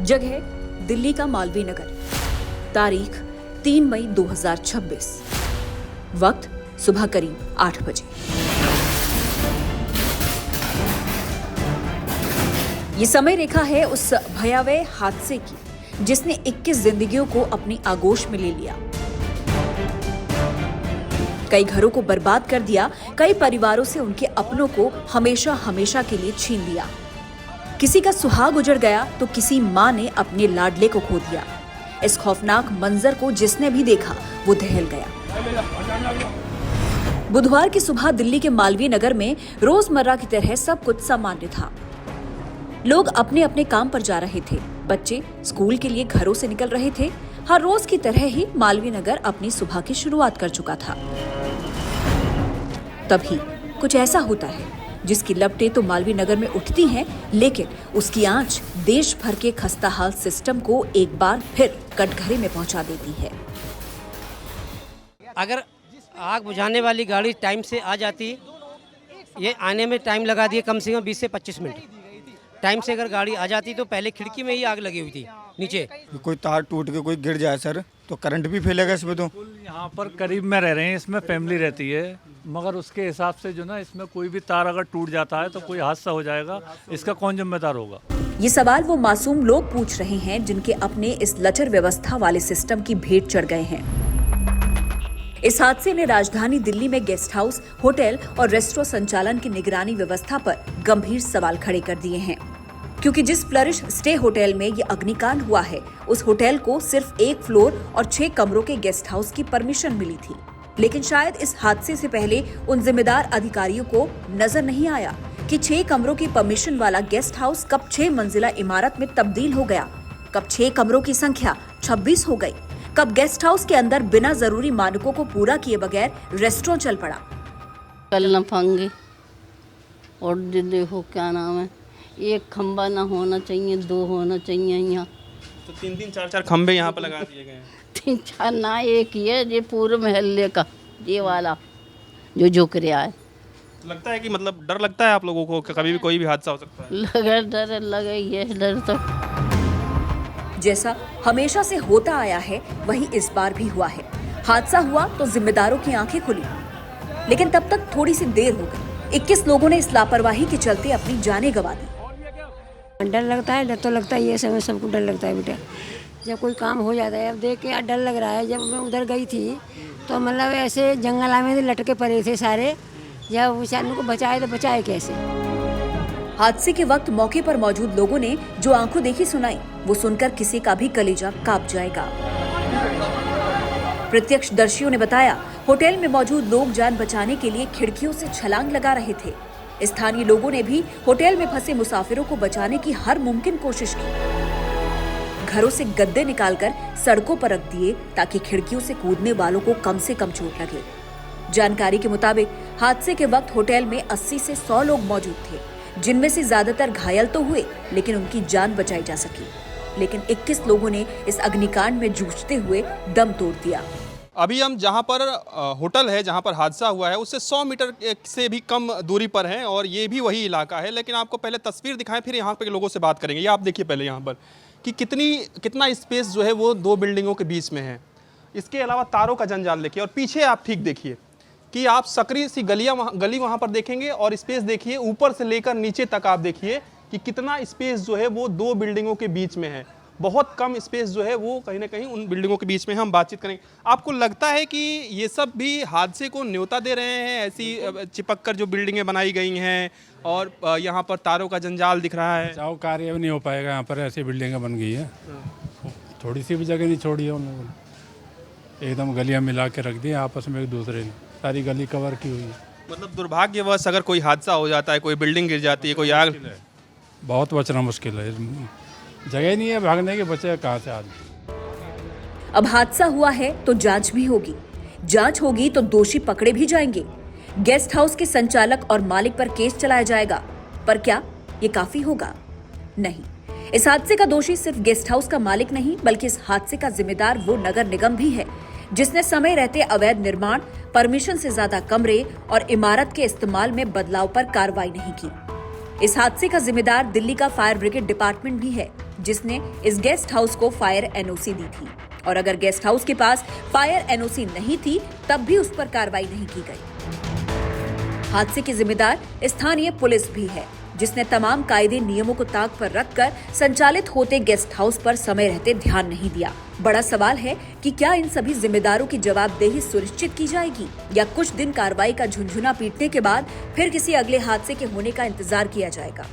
जगह दिल्ली का मालवीय नगर, तारीख 3 मई 2026, वक्त सुबह करीब 8 बजे। ये समय रेखा है उस भयावह हादसे की जिसने 21 जिंदगियों को अपनी आगोश में ले लिया, कई घरों को बर्बाद कर दिया, कई परिवारों से उनके अपनों को हमेशा हमेशा के लिए छीन लिया। किसी का सुहाग उजड़ गया तो किसी मां ने अपने लाडले को खो दिया। इस खौफनाक मंजर को जिसने भी देखा वो दहल गया। बुधवार की सुबह दिल्ली के मालवीय नगर में रोजमर्रा की तरह सब कुछ सामान्य था। लोग अपने अपने काम पर जा रहे थे, बच्चे स्कूल के लिए घरों से निकल रहे थे। हर रोज की तरह ही मालवीय नगर अपनी सुबह की शुरुआत कर चुका था। तभी कुछ ऐसा होता है जिसकी लपटें तो मालवीय नगर में उठती हैं, लेकिन उसकी आंच देश भर के खस्ताहाल सिस्टम को एक बार फिर कटघरे में पहुंचा देती है। अगर आग बुझाने वाली गाड़ी टाइम से आ जाती, ये आने में टाइम लगा दिए कम से कम 20 से 25 मिनट। टाइम से अगर गाड़ी आ जाती तो पहले खिड़की में ही आग लगी हुई थी नीचे। कोई तार टूट के कोई गिर जाए सर तो करंट भी फैलेगा इसमें। तो यहाँ पर करीब में रह रहे हैं, इसमें फैमिली रहती है, मगर उसके हिसाब से जो ना इसमें कोई भी तार अगर टूट जाता है तो कोई हादसा हो जाएगा, इसका कौन जिम्मेदार होगा? ये सवाल वो मासूम लोग पूछ रहे हैं जिनके अपने इस लचर व्यवस्था वाले सिस्टम की भेंट चढ़ गए हैं। इस हादसे ने राजधानी दिल्ली में गेस्ट हाउस, होटल और रेस्टोरेंट संचालन की निगरानी व्यवस्था पर गंभीर सवाल खड़े कर दिए हैं, क्योंकि जिस फ्लरिश स्टे होटल में ये अग्निकांड हुआ है, उस होटल को सिर्फ 1 फ्लोर और 6 कमरों के गेस्ट हाउस की परमिशन मिली थी। लेकिन शायद इस हादसे से पहले उन जिम्मेदार अधिकारियों को नजर नहीं आया कि 6 कमरों की परमिशन वाला गेस्ट हाउस कब 6 मंजिला इमारत में तब्दील हो गया, कब 6 कमरों की संख्या 26 हो गई, कब गेस्ट हाउस के अंदर बिना जरूरी मानकों को पूरा किए बगैर रेस्टोरेंट चल पड़ा। कल न फंगे और देखो क्या नाम है, 1 खंबा ना होना चाहिए, 2 होना चाहिए। यहाँ तो 3-3, 4-4 खंबे यहाँ पर लगा दिए गए हैं। 3-4 ना, एक ही है ये पूरे महल्ले का, ये वाला जो झुक रहा है। लगता है कि मतलब डर लगता है आप लोगों को कि कभी भी कोई भी हादसा हो सकता है? लगा डर, लगा ये डर तो। जैसा हमेशा से होता आया है वही इस बार भी हुआ है। हादसा हुआ तो जिम्मेदारों की आंखें खुली, लेकिन तब तक थोड़ी सी देर हो गई। 21 लोगों ने इस लापरवाही के चलते अपनी जानें गंवा दी। डर लगता है, डर तो लगता है, ये समय सबको डर लगता है बेटा। जब कोई काम हो जाता है, अब देख के डर लग रहा है। जब मैं उधर गई थी तो मतलब ऐसे जंगल में लटके पड़े थे सारे, जब बेचारों को बचाए तो बचाए कैसे? हादसे के वक्त मौके पर मौजूद लोगों ने जो आंखों देखी सुनाई, वो सुनकर किसी का भी कलेजा कांप जाएगा। प्रत्यक्षदर्शियों ने बताया, होटल में मौजूद लोग जान बचाने के लिए खिड़कियों से छलांग लगा रहे थे। स्थानीय लोगों ने भी होटल में फंसे मुसाफिरों को बचाने की हर मुमकिन कोशिश की। घरों से गद्दे निकालकर सड़कों पर रख दिए ताकि खिड़कियों से कूदने वालों को कम से कम चोट लगे। जानकारी के मुताबिक हादसे के वक्त होटल में 80 से 100 लोग मौजूद थे, जिनमें से ज्यादातर घायल तो हुए, लेकिन उनकी जान बचाई जा सकी। लेकिन 21 लोगों ने इस अग्निकांड में जूझते हुए दम तोड़ दिया। अभी हम जहाँ पर होटल है, जहाँ पर हादसा हुआ है, उससे 100 मीटर से भी कम दूरी पर हैं और ये भी वही इलाका है। लेकिन आपको पहले तस्वीर दिखाएं, फिर यहाँ पे लोगों से बात करेंगे। ये आप देखिए पहले यहाँ पर कि कितना स्पेस जो है वो 2 बिल्डिंगों के बीच में है। इसके अलावा तारों का जंजाल देखिए, और पीछे आप ठीक देखिए कि आप सकरी सी गली वहाँ पर देखेंगे, और स्पेस देखिए ऊपर से लेकर नीचे तक आप देखिए कि कितना स्पेस जो है वो 2 बिल्डिंगों के बीच में है। बहुत कम स्पेस जो है वो कहीं ना कहीं उन बिल्डिंगों के बीच में हम बातचीत करेंगे। आपको लगता है कि ये सब भी हादसे को न्योता दे रहे हैं, ऐसी चिपक कर जो बिल्डिंगें बनाई गई हैं और यहाँ पर तारों का जंजाल दिख रहा है? बचाव कार्य भी नहीं हो पाएगा, यहाँ पर ऐसी बिल्डिंगें बन गई है, थोड़ी सी भी जगह नहीं छोड़ी है उन लोगों ने, एकदम गलियाँ मिला के रख दी आपस में एक दूसरे ने, सारी गली कवर की हुई है। मतलब दुर्भाग्यवश अगर कोई हादसा हो जाता है, कोई बिल्डिंग गिर जाती है, कोई आग, बहुत बचना मुश्किल है, जगह नहीं है भागने के, बचे कहाँ से आदमी। अब हादसा हुआ है तो जांच भी होगी, जांच होगी तो दोषी पकड़े भी जाएंगे। गेस्ट हाउस के संचालक और मालिक पर केस चलाया जाएगा, पर क्या ये काफी होगा? नहीं। इस हादसे का दोषी सिर्फ गेस्ट हाउस का मालिक नहीं, बल्कि इस हादसे का जिम्मेदार वो नगर निगम भी है जिसने समय रहते अवैध निर्माण, परमिशन से ज्यादा कमरे और इमारत के इस्तेमाल में बदलाव पर कार्रवाई नहीं की। इस हादसे का जिम्मेदार दिल्ली का फायर ब्रिगेड डिपार्टमेंट भी है, जिसने इस गेस्ट हाउस को फायर एनओसी दी थी। और अगर गेस्ट हाउस के पास फायर एनओसी नहीं थी, तब भी उस पर कार्रवाई नहीं की गई। हादसे की जिम्मेदार स्थानीय पुलिस भी है, जिसने तमाम कायदे नियमों को ताक पर रखकर संचालित होते गेस्ट हाउस पर समय रहते ध्यान नहीं दिया। बड़ा सवाल है कि क्या इन सभी जिम्मेदारों की जवाबदेही सुनिश्चित की जाएगी या कुछ दिन कार्रवाई का झुनझुना पीटने के बाद फिर किसी अगले हादसे के होने का इंतजार किया जाएगा।